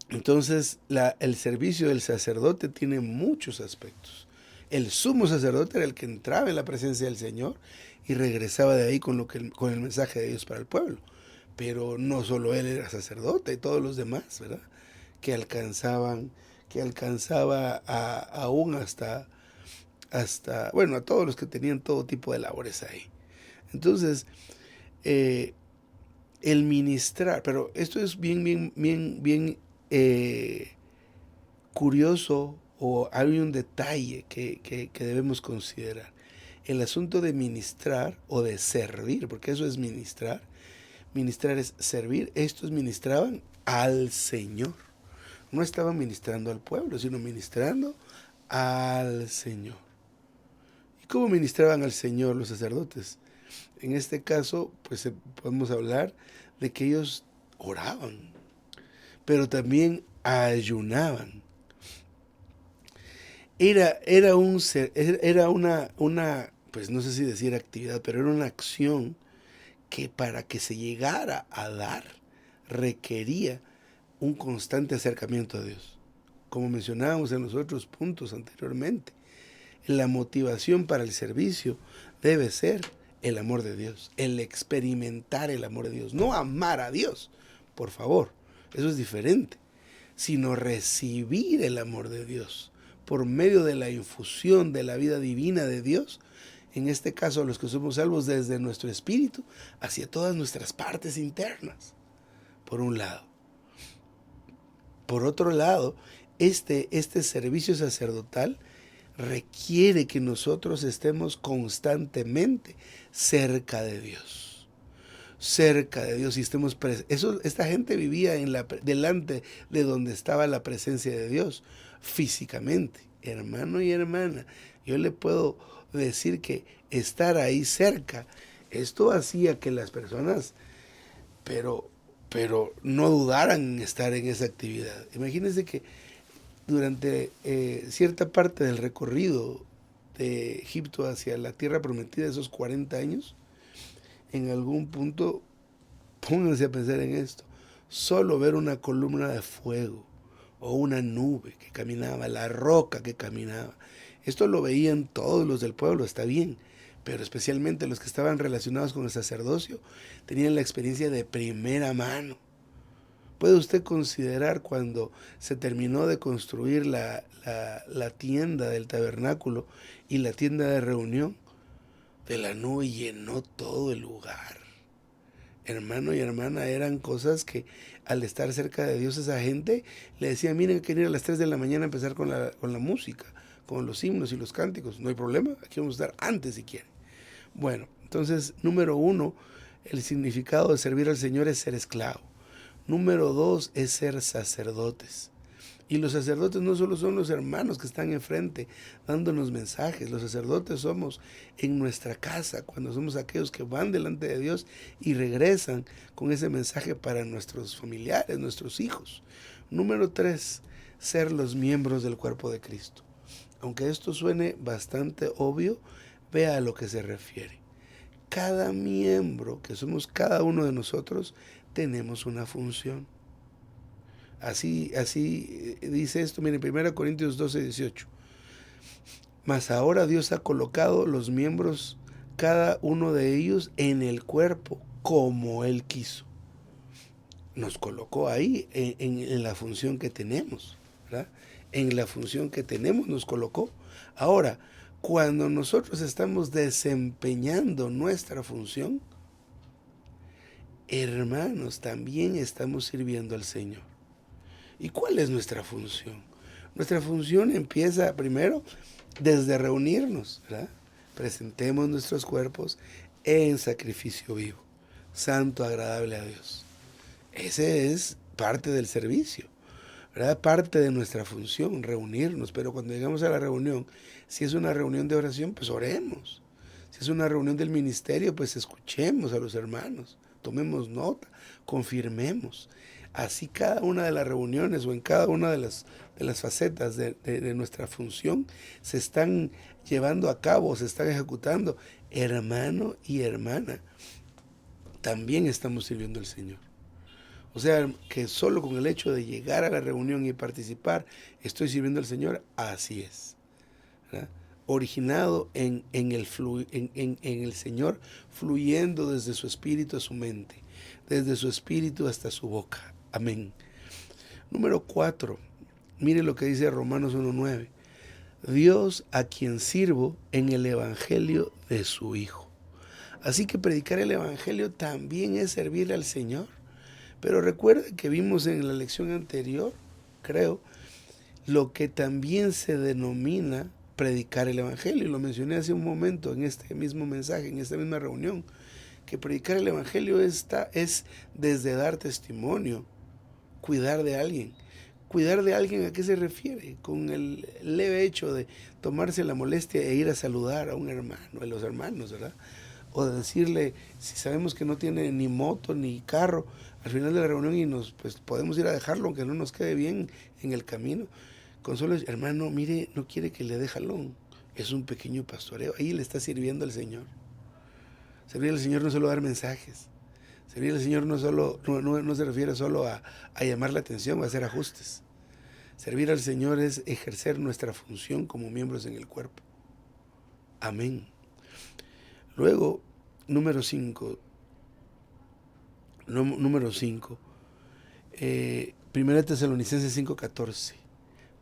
Entonces, el servicio del sacerdote tiene muchos aspectos. El sumo sacerdote era el que entraba en la presencia del Señor y regresaba de ahí con el mensaje de Dios para el pueblo. Pero no solo él era sacerdote, todos los demás, ¿verdad? Que alcanzaba aún hasta, bueno, a todos los que tenían todo tipo de labores ahí. Entonces, el ministrar, pero esto es bien curioso, o hay un detalle que debemos considerar. El asunto de ministrar o de servir, porque eso es ministrar. Ministrar es servir. Estos ministraban al Señor. No estaban ministrando al pueblo, sino ministrando al Señor. ¿Y cómo ministraban al Señor los sacerdotes? En este caso, pues podemos hablar de que ellos oraban, pero también ayunaban. Era una, pues no sé si decir actividad, pero era una acción que para que se llegara a dar requería un constante acercamiento a Dios. Como mencionábamos en los otros puntos anteriormente, la motivación para el servicio debe ser el amor de Dios, el experimentar el amor de Dios, no amar a Dios, por favor, eso es diferente, sino recibir el amor de Dios por medio de la infusión de la vida divina de Dios, en este caso los que somos salvos desde nuestro espíritu hacia todas nuestras partes internas, por un lado. Por otro lado, este servicio sacerdotal requiere que nosotros estemos constantemente cerca de Dios. Cerca de Dios y estemos esta gente vivía delante de donde estaba la presencia de Dios físicamente. Hermano y hermana, yo le puedo decir que estar ahí cerca, esto hacía que las personas, pero no dudaran en estar en esa actividad. Imagínense que durante cierta parte del recorrido de Egipto hacia la tierra prometida, esos 40 años, en algún punto, pónganse a pensar en esto, solo ver una columna de fuego o una nube que caminaba, la roca que caminaba, esto lo veían todos los del pueblo, está bien, pero especialmente los que estaban relacionados con el sacerdocio tenían la experiencia de primera mano. ¿Puede usted considerar cuando se terminó de construir la tienda del tabernáculo y la tienda de reunión? De la nube llenó todo el lugar. Hermano y hermana, eran cosas que al estar cerca de Dios, esa gente le decía: miren, hay que ir a las 3 de la mañana a empezar con la música, con los himnos y los cánticos. No hay problema, aquí vamos a estar antes si quieren. Bueno, entonces, número 1, el significado de servir al Señor es ser esclavo. Número 2 es ser sacerdotes. Y los sacerdotes no solo son los hermanos que están enfrente dándonos mensajes. Los sacerdotes somos en nuestra casa, cuando somos aquellos que van delante de Dios y regresan con ese mensaje para nuestros familiares, nuestros hijos. Número 3, ser los miembros del cuerpo de Cristo. Aunque esto suene bastante obvio, vea a lo que se refiere. Cada miembro, que somos cada uno de nosotros, tenemos una función. Así dice esto, miren, 1 Corintios 12:18. Mas ahora Dios ha colocado los miembros, cada uno de ellos, en el cuerpo, como Él quiso. Nos colocó ahí en la función que tenemos, ¿verdad? en la función que tenemos, nos colocó. Ahora, cuando nosotros estamos desempeñando nuestra función, hermanos, también estamos sirviendo al Señor. ¿Y cuál es nuestra función? Nuestra función empieza primero desde reunirnos, ¿verdad? Presentemos nuestros cuerpos en sacrificio vivo, santo, agradable a Dios. Ese es parte del servicio, ¿verdad? Parte de nuestra función, reunirnos. Pero cuando llegamos a la reunión, si es una reunión de oración, pues oremos. Si es una reunión del ministerio, pues escuchemos a los hermanos, tomemos nota, confirmemos. Así cada una de las reuniones o en cada una de las facetas de nuestra función se están llevando a cabo, se están ejecutando. Hermano y hermana, también estamos sirviendo al Señor. O sea, que solo con el hecho de llegar a la reunión y participar, estoy sirviendo al Señor, así es, ¿verdad? Originado en el Señor, fluyendo desde su espíritu a su mente, desde su espíritu hasta su boca. Amén. Número 4. Mire lo que dice Romanos 1:9. Dios a quien sirvo en el evangelio de su Hijo. Así que predicar el evangelio también es servirle al Señor. Pero recuerden que vimos en la lección anterior, creo, lo que también se denomina predicar el evangelio. Y lo mencioné hace un momento en este mismo mensaje, en esta misma reunión, que predicar el evangelio es desde dar testimonio, cuidar de alguien. ¿Cuidar de alguien a qué se refiere? Con el leve hecho de tomarse la molestia e ir a saludar a un hermano, a los hermanos, ¿verdad? O de decirle, si sabemos que no tiene ni moto ni carro, al final de la reunión y pues podemos ir a dejarlo, aunque no nos quede bien en el camino. Con solo, hermano, mire, no quiere que le dé jalón. Es un pequeño pastoreo. Ahí le está sirviendo al Señor. Servir al Señor no es solo dar mensajes. Servir al Señor no se refiere solo a llamar la atención o a hacer ajustes. Servir al Señor es ejercer nuestra función como miembros en el cuerpo. Amén. Luego, número 5. Número 5. Primera Tesalonicenses 5:14.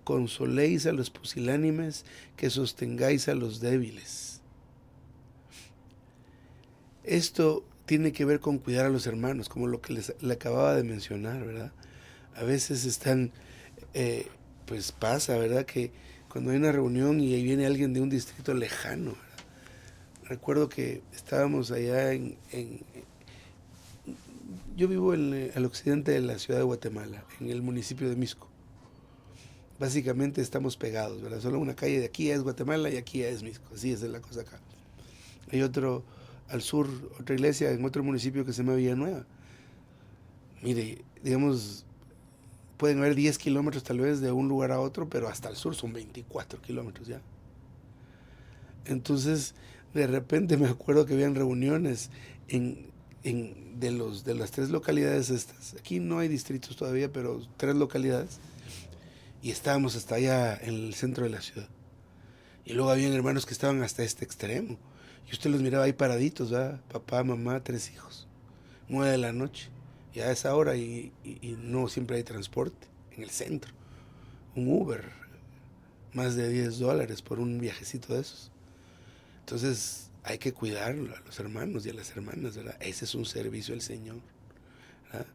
Consoléis a los pusilánimes, que sostengáis a los débiles. Esto tiene que ver con cuidar a los hermanos, como lo que le acababa de mencionar, ¿verdad? A veces pues pasa, ¿verdad? Que cuando hay una reunión y ahí viene alguien de un distrito lejano, ¿verdad? Recuerdo que estábamos allá yo vivo al occidente de la ciudad de Guatemala, en el municipio de Misco. Básicamente estamos pegados, ¿verdad? Solo una calle de aquí es Guatemala y aquí es Misco. Así es la cosa acá. Hay otro al sur, otra iglesia en otro municipio que se llama Villanueva. Mire, digamos, pueden haber 10 kilómetros tal vez de un lugar a otro, pero hasta el sur son 24 kilómetros ya. Entonces, de repente me acuerdo que habían reuniones de las 3 localidades estas. Aquí no hay distritos todavía, pero 3 localidades. Y estábamos hasta allá en el centro de la ciudad. Y luego habían hermanos que estaban hasta este extremo. Y usted los miraba ahí paraditos, ¿verdad? Papá, mamá, 3 hijos. 9 de la noche. Ya a esa hora y no siempre hay transporte en el centro. Un Uber, más de $10 por un viajecito de esos. Entonces hay que cuidarlo a los hermanos y a las hermanas, ¿verdad? Ese es un servicio al Señor, ¿verdad?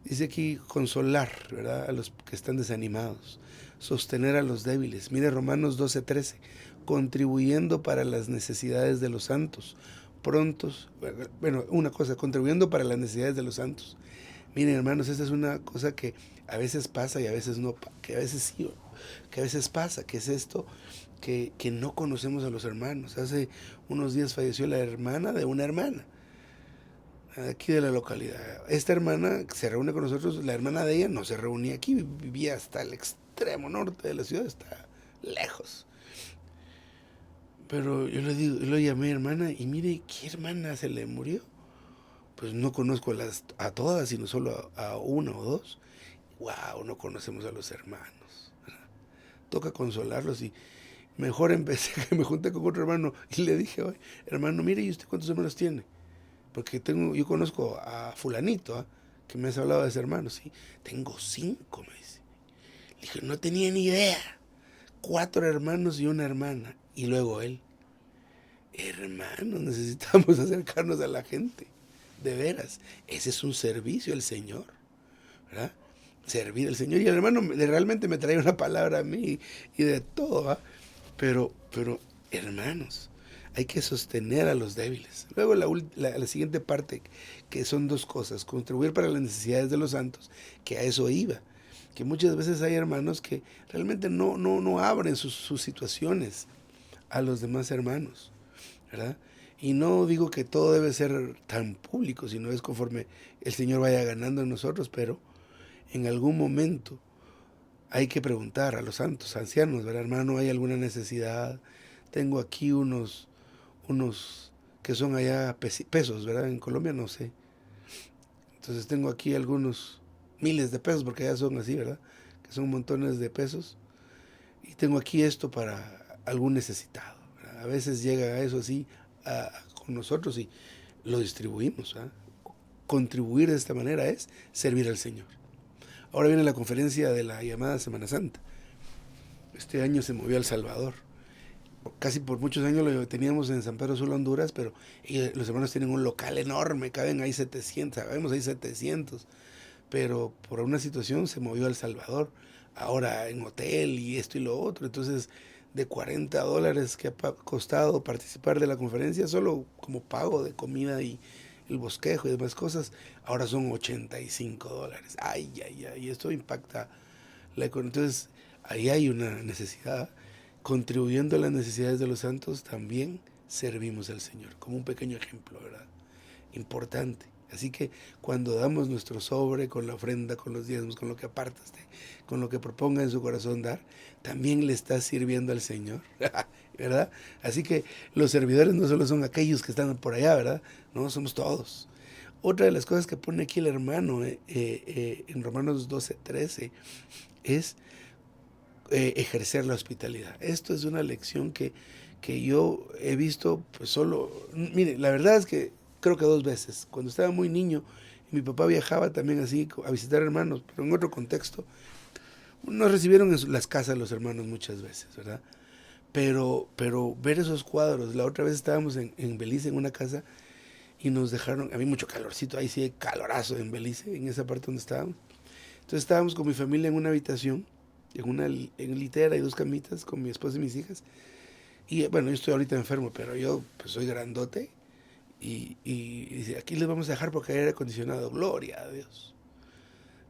Dice aquí consolar, ¿verdad? A los que están desanimados, sostener a los débiles. Mire Romanos 12:13, contribuyendo para las necesidades de los santos, prontos, bueno, una cosa, contribuyendo para las necesidades de los santos. Miren hermanos, esta es una cosa que a veces pasa y a veces no, que a veces sí, que a veces pasa, que es esto, que no conocemos a los hermanos. Hace unos días falleció la hermana de una hermana, aquí de la localidad. Esta hermana se reúne con nosotros, la hermana de ella no se reunía aquí, vivía hasta el extremo norte de la ciudad, está lejos. Pero yo lo llamé hermana y mire, ¿qué hermana se le murió? Pues no conozco a todas, sino solo a una o dos. Wow, no conocemos a los hermanos, ¿verdad? Toca consolarlos y mejor empecé que me junté con otro hermano y le dije, oye, hermano, mire, ¿y usted cuántos hermanos tiene? Porque yo conozco a fulanito, que me has hablado de ese hermano, sí, tengo 5, me dice. Dije, no tenía ni idea. 4 hermanos y una hermana. Y luego él. Hermanos, necesitamos acercarnos a la gente. De veras. Ese es un servicio al Señor, ¿verdad? Servir al Señor. Y el hermano realmente me traía una palabra a mí y de todo, ¿verdad? Pero, hermanos, hay que sostener a los débiles. Luego la siguiente parte, que son 2 cosas. Contribuir para las necesidades de los santos, que a eso iba. Que muchas veces hay hermanos que realmente no abren sus situaciones a los demás hermanos, ¿verdad? Y no digo que todo debe ser tan público, sino es conforme el Señor vaya ganando en nosotros, pero en algún momento hay que preguntar a los santos, ancianos, ¿verdad, hermano? ¿Hay alguna necesidad? Tengo aquí unos que son allá pesos, ¿verdad? En Colombia no sé. Entonces tengo aquí algunos miles de pesos, porque allá son así, ¿verdad? Que son montones de pesos. Y tengo aquí esto para algún necesitado, ¿verdad? A veces llega a eso así con nosotros y lo distribuimos, ¿verdad? Contribuir de esta manera es servir al Señor. Ahora viene la conferencia de la llamada Semana Santa. Este año se movió a El Salvador. Casi por muchos años lo teníamos en San Pedro Sula, Honduras, pero los hermanos tienen un local enorme, caben ahí 700, sabemos ahí 700, pero por una situación se movió a El Salvador, ahora en hotel y esto y lo otro. Entonces, de $40 que ha costado participar de la conferencia, solo como pago de comida y el bosquejo y demás cosas, ahora son $85. Ay, ay, ay, esto impacta la economía. Entonces, ahí hay una necesidad. Contribuyendo a las necesidades de los santos, también servimos al Señor, como un pequeño ejemplo, ¿verdad? Importante. Así que cuando damos nuestro sobre con la ofrenda, con los diezmos, con lo que apartaste, con lo que proponga en su corazón dar, también le estás sirviendo al Señor, ¿verdad? Así que los servidores no solo son aquellos que están por allá, ¿verdad? No, somos todos. Otra de las cosas que pone aquí el hermano en Romanos 12:13 es ejercer la hospitalidad. Esto es una lección que yo he visto, pues solo, mire, la verdad es que creo que 2 veces. Cuando estaba muy niño, mi papá viajaba también así a visitar hermanos, pero en otro contexto. Nos recibieron en las casas los hermanos muchas veces, ¿verdad? Pero ver esos cuadros, la otra vez estábamos en Belice, en una casa, y nos dejaron, había mucho calorcito, ahí sí hay calorazo en Belice, en esa parte donde estábamos. Entonces estábamos con mi familia en una habitación, en litera y 2 camitas con mi esposa y mis hijas. Y bueno, yo estoy ahorita enfermo, pero yo pues soy grandote y dice, aquí les vamos a dejar porque hay aire acondicionado, gloria a Dios.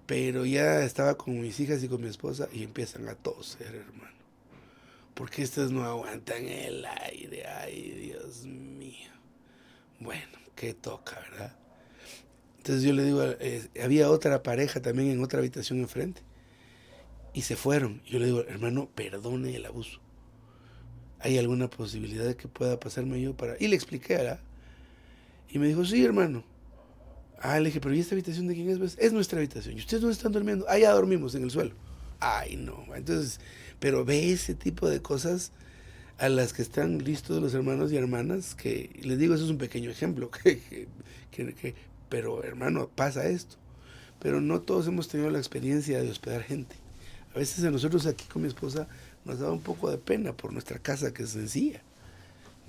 Pero ya estaba con mis hijas y con mi esposa y empiezan a toser, hermano. Porque estas no aguantan el aire, ay Dios mío. Bueno, qué toca, ¿verdad? Entonces yo le digo, había otra pareja también en otra habitación enfrente. Y se fueron. Yo le digo, hermano, perdone el abuso. ¿Hay alguna posibilidad de que pueda pasarme yo para...? Y le expliqué, ¿verdad? Y me dijo, sí, hermano. Ah, le dije, pero ¿y esta habitación de quién es? Pues, es nuestra habitación. ¿Y ustedes dónde están durmiendo? Ah, ya dormimos en el suelo. Ay, no. Entonces, pero ve ese tipo de cosas a las que están listos los hermanos y hermanas, que les digo, eso es un pequeño ejemplo, pero hermano, pasa esto. Pero no todos hemos tenido la experiencia de hospedar gente. A veces a nosotros aquí con mi esposa nos daba un poco de pena por nuestra casa, que es sencilla.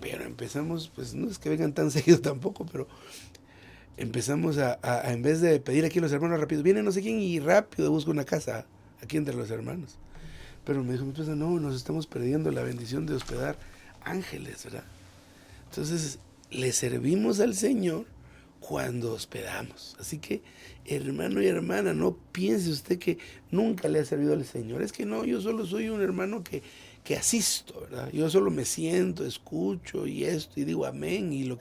Pero empezamos, pues no es que vengan tan seguido tampoco, pero empezamos en vez de pedir aquí a los hermanos rápido, viene no sé quién y rápido busca una casa aquí entre los hermanos. Pero me dijo mi esposa, no, nos estamos perdiendo la bendición de hospedar ángeles, ¿verdad? Entonces, le servimos al Señor cuando hospedamos. Así que, hermano y hermana, no piense usted que nunca le ha servido al Señor. Es que no, yo solo soy un hermano que asisto, ¿verdad? Yo solo me siento, escucho y esto, y digo amén.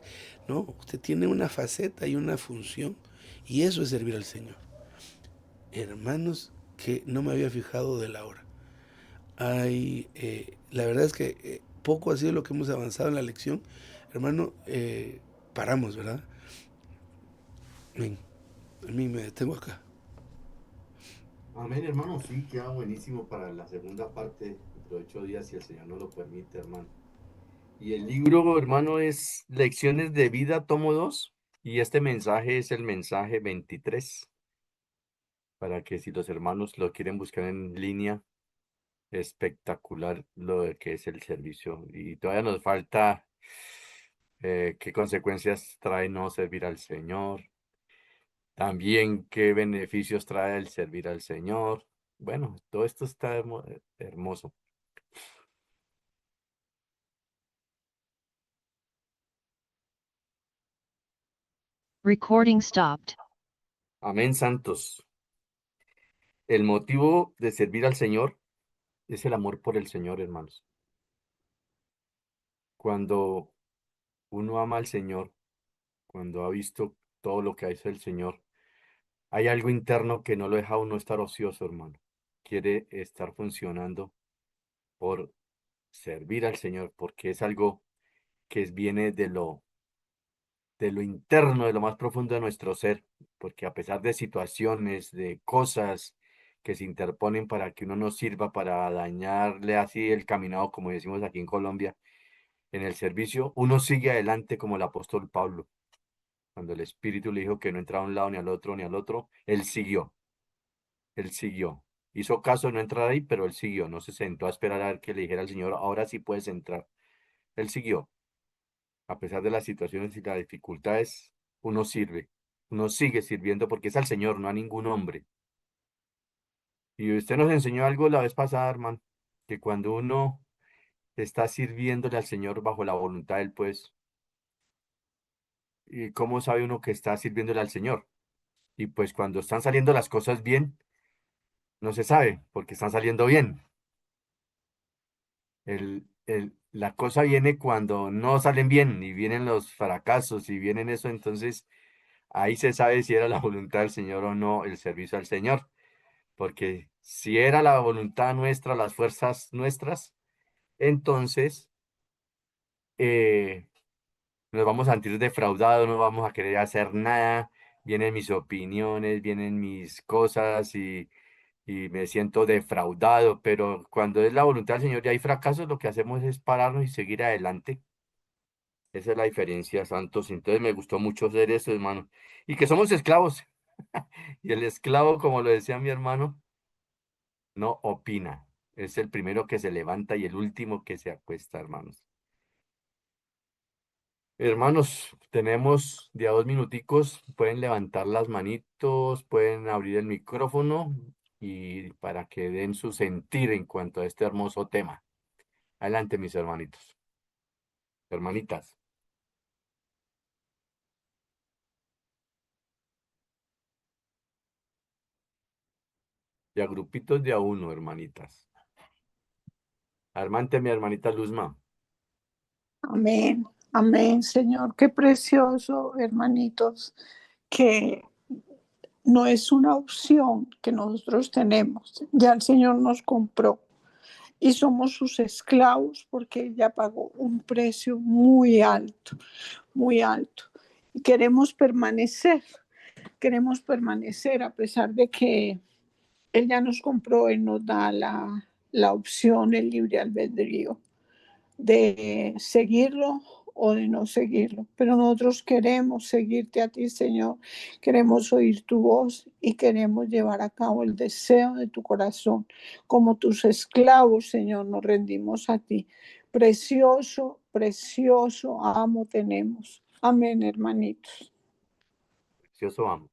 No, usted tiene una faceta y una función, y eso es servir al Señor. Hermanos, que no me había fijado de la hora. La verdad es que poco ha sido lo que hemos avanzado en la lección. Hermano, paramos, ¿verdad? Ven, a mí me detengo acá. Amén, hermano. Sí, queda buenísimo para la segunda parte, dentro de 8 días, si el Señor nos lo permite, hermano. Y el libro, hermano, es Lecciones de Vida, tomo 2. Y este mensaje es el mensaje 23. Para que si los hermanos lo quieren buscar en línea, espectacular lo de que es el servicio. Y todavía nos falta qué consecuencias trae no servir al Señor, también qué beneficios trae el servir al Señor. Bueno, todo esto está hermoso. Recording stopped. Amén, santos. El motivo de servir al Señor es el amor por el Señor, hermanos. Cuando uno ama al Señor, cuando ha visto todo lo que ha hecho el Señor, hay algo interno que no lo deja a uno estar ocioso, hermano. Quiere estar funcionando por servir al Señor, porque es algo que viene de lo interno, de lo más profundo de nuestro ser, porque a pesar de situaciones, de cosas que se interponen para que uno no sirva, para dañarle así el caminado, como decimos aquí en Colombia, en el servicio, uno sigue adelante como el apóstol Pablo. Cuando el Espíritu le dijo que no entraba a un lado ni al otro ni al otro, él siguió. Él siguió. Hizo caso de no entrar ahí, pero él siguió. No se sentó a esperar a ver que le dijera al Señor, ahora sí puedes entrar. Él siguió. A pesar de las situaciones y las dificultades, uno sirve. Uno sigue sirviendo porque es al Señor, no a ningún hombre. Y usted nos enseñó algo la vez pasada, hermano, que cuando uno está sirviéndole al Señor bajo la voluntad de Él, pues, ¿y cómo sabe uno que está sirviéndole al Señor? Y pues cuando están saliendo las cosas bien, no se sabe, porque están saliendo bien. La cosa viene cuando no salen bien y vienen los fracasos y vienen eso, entonces ahí se sabe si era la voluntad del Señor o no el servicio al Señor, porque si era la voluntad nuestra, las fuerzas nuestras, entonces eh, nos vamos a sentir defraudados, no vamos a querer hacer nada, vienen mis opiniones, vienen mis cosas y me siento defraudado, pero cuando es la voluntad del Señor y hay fracasos, lo que hacemos es pararnos y seguir adelante. Esa es la diferencia, santos. Entonces me gustó mucho hacer eso, hermano. Y que somos esclavos. Y el esclavo, como lo decía mi hermano, no opina. Es el primero que se levanta y el último que se acuesta, hermanos. Hermanos, tenemos de a 2 minuticos. Pueden levantar las manitos, pueden abrir el micrófono y para que den su sentir en cuanto a este hermoso tema. Adelante, mis hermanitos, hermanitas. De a grupitos de a uno, hermanitas. Armante, mi hermanita Luzma. Amén, amén, Señor. Qué precioso, hermanitos, que no es una opción que nosotros tenemos. Ya el Señor nos compró y somos sus esclavos porque ya pagó un precio muy alto, muy alto. Y queremos permanecer a pesar de que Él ya nos compró, Él nos da la opción, el libre albedrío de seguirlo o de no seguirlo. Pero nosotros queremos seguirte a ti, Señor. Queremos oír tu voz y queremos llevar a cabo el deseo de tu corazón. Como tus esclavos, Señor, nos rendimos a ti. Precioso, precioso amo tenemos. Amén, hermanitos. Precioso amo.